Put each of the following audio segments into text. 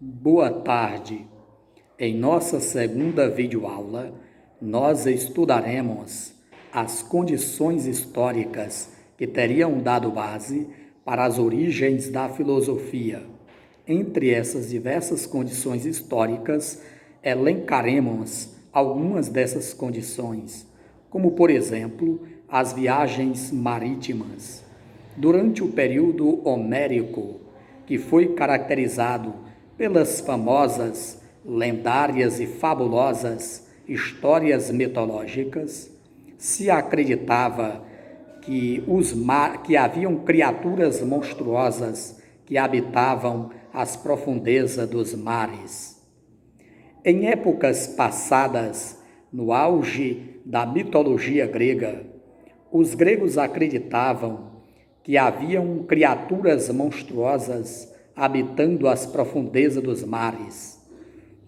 Boa tarde. Em nossa segunda videoaula, nós estudaremos as condições históricas que teriam dado base para as origens da filosofia. Entre essas diversas condições históricas, elencaremos algumas dessas condições, como, por exemplo, as viagens marítimas. Durante o período homérico, que foi caracterizado pelas famosas, lendárias e fabulosas histórias mitológicas, se acreditava que haviam criaturas monstruosas que habitavam as profundezas dos mares. Em épocas passadas, no auge da mitologia grega, os gregos acreditavam que haviam criaturas monstruosas habitando as profundezas dos mares.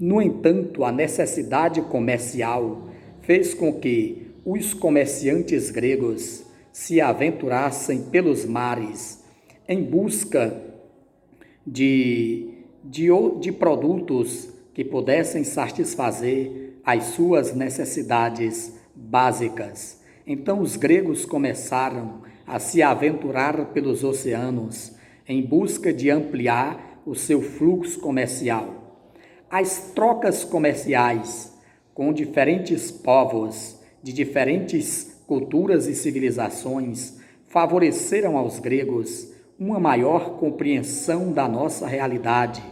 No entanto, a necessidade comercial fez com que os comerciantes gregos se aventurassem pelos mares em busca de produtos que pudessem satisfazer as suas necessidades básicas. Então, os gregos começaram a se aventurar pelos oceanos em busca de ampliar o seu fluxo comercial. As trocas comerciais com diferentes povos de diferentes culturas e civilizações favoreceram aos gregos uma maior compreensão da nossa realidade.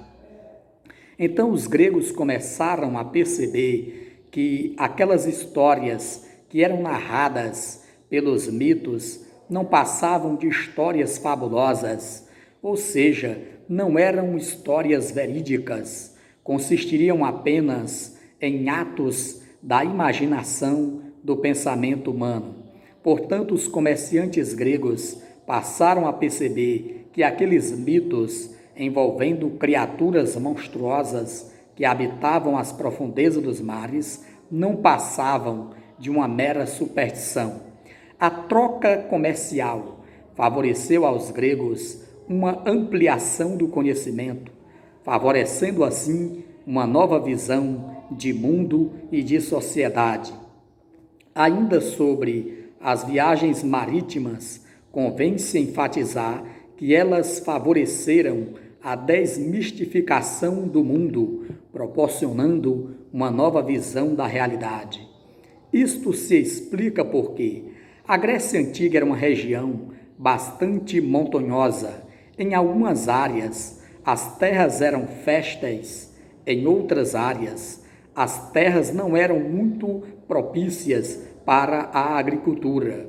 Então os gregos começaram a perceber que aquelas histórias que eram narradas pelos mitos não passavam de histórias fabulosas, ou seja, não eram histórias verídicas, consistiriam apenas em atos da imaginação do pensamento humano. Portanto, os comerciantes gregos passaram a perceber que aqueles mitos envolvendo criaturas monstruosas que habitavam as profundezas dos mares não passavam de uma mera superstição. A troca comercial favoreceu aos gregos uma ampliação do conhecimento, favorecendo assim uma nova visão de mundo e de sociedade. Ainda sobre as viagens marítimas, convém-se enfatizar que elas favoreceram a desmistificação do mundo, proporcionando uma nova visão da realidade. Isto se explica porque a Grécia Antiga era uma região bastante montanhosa. Em algumas áreas, as terras eram férteis, em outras áreas, as terras não eram muito propícias para a agricultura.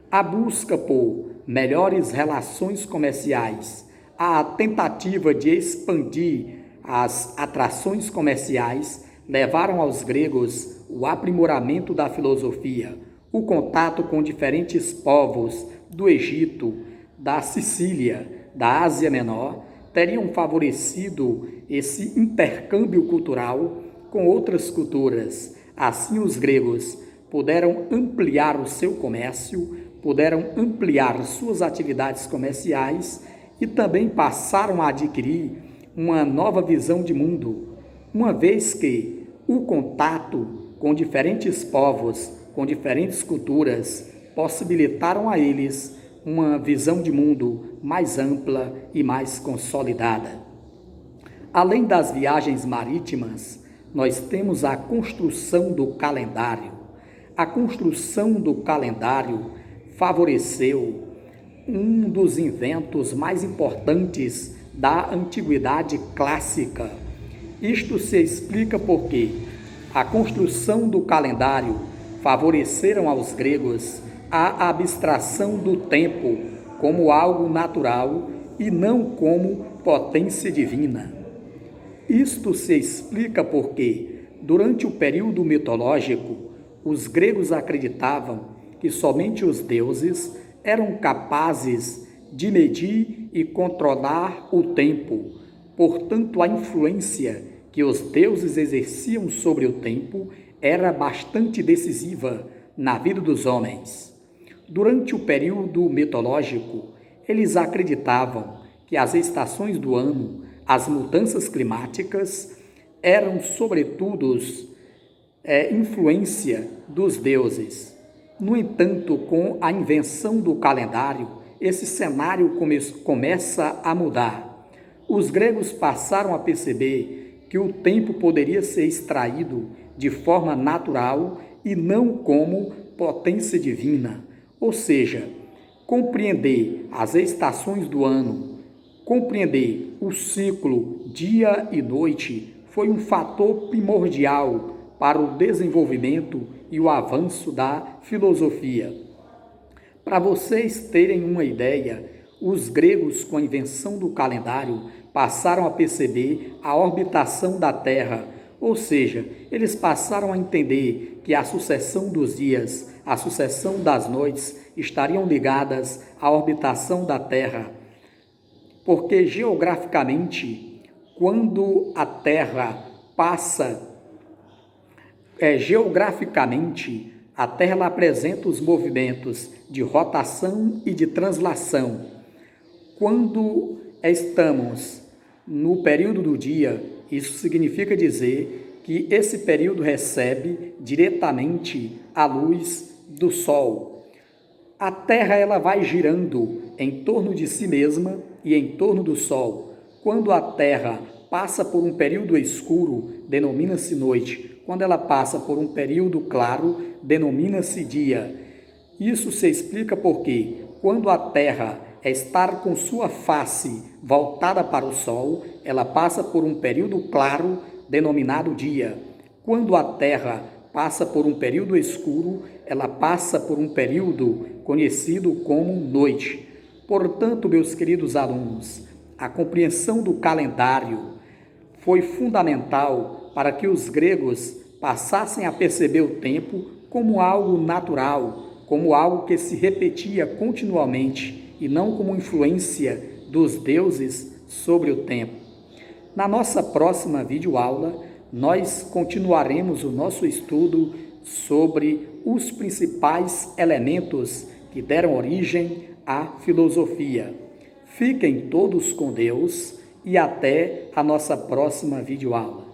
A busca por melhores relações comerciais, a tentativa de expandir as atrações comerciais levaram aos gregos o aprimoramento da filosofia, o contato com diferentes povos do Egito, da Sicília, da Ásia Menor, teriam favorecido esse intercâmbio cultural com outras culturas. Assim, os gregos puderam ampliar o seu comércio, puderam ampliar suas atividades comerciais e também passaram a adquirir uma nova visão de mundo, uma vez que o contato com diferentes povos, com diferentes culturas, possibilitaram a eles uma visão de mundo mais ampla e mais consolidada. Além das viagens marítimas, nós temos a construção do calendário. A construção do calendário favoreceu um dos inventos mais importantes da antiguidade clássica. Isto se explica porque a construção do calendário favoreceram aos gregos a abstração do tempo como algo natural e não como potência divina. Isto se explica porque, durante o período mitológico, os gregos acreditavam que somente os deuses eram capazes de medir e controlar o tempo. Portanto, a influência que os deuses exerciam sobre o tempo era bastante decisiva na vida dos homens. Durante o período mitológico, eles acreditavam que as estações do ano as mudanças climáticas eram, sobretudo, influência dos deuses. No entanto, com a invenção do calendário, esse cenário começa a mudar. Os gregos passaram a perceber que o tempo poderia ser extraído de forma natural e não como potência divina, ou seja, compreender as estações do ano, compreender o ciclo dia e noite foi um fator primordial para o desenvolvimento e o avanço da filosofia. Para vocês terem uma ideia, os gregos, com a invenção do calendário, passaram a perceber a orbitação da Terra, ou seja, eles passaram a entender que a sucessão dos dias, a sucessão das noites estariam ligadas à orbitação da Terra, porque geograficamente, quando a Terra passa, geograficamente, a Terra ela apresenta os movimentos de rotação e de translação. Quando estamos no período do dia, isso significa dizer que esse período recebe diretamente a luz do Sol. A Terra ela vai girando em torno de si mesma e em torno do Sol. Quando a Terra passa por um período escuro, denomina-se noite. Quando ela passa por um período claro, denomina-se dia. Isso se explica porque, quando a Terra está com sua face voltada para o Sol, ela passa por um período claro, denominado dia. Quando a Terra passa por um período escuro, ela passa por um período conhecido como noite. Portanto, meus queridos alunos, a compreensão do calendário foi fundamental para que os gregos passassem a perceber o tempo como algo natural, como algo que se repetia continuamente e não como influência dos deuses sobre o tempo. Na nossa próxima videoaula, nós continuaremos o nosso estudo sobre os principais elementos que deram origem à filosofia. Fiquem todos com Deus e até a nossa próxima videoaula.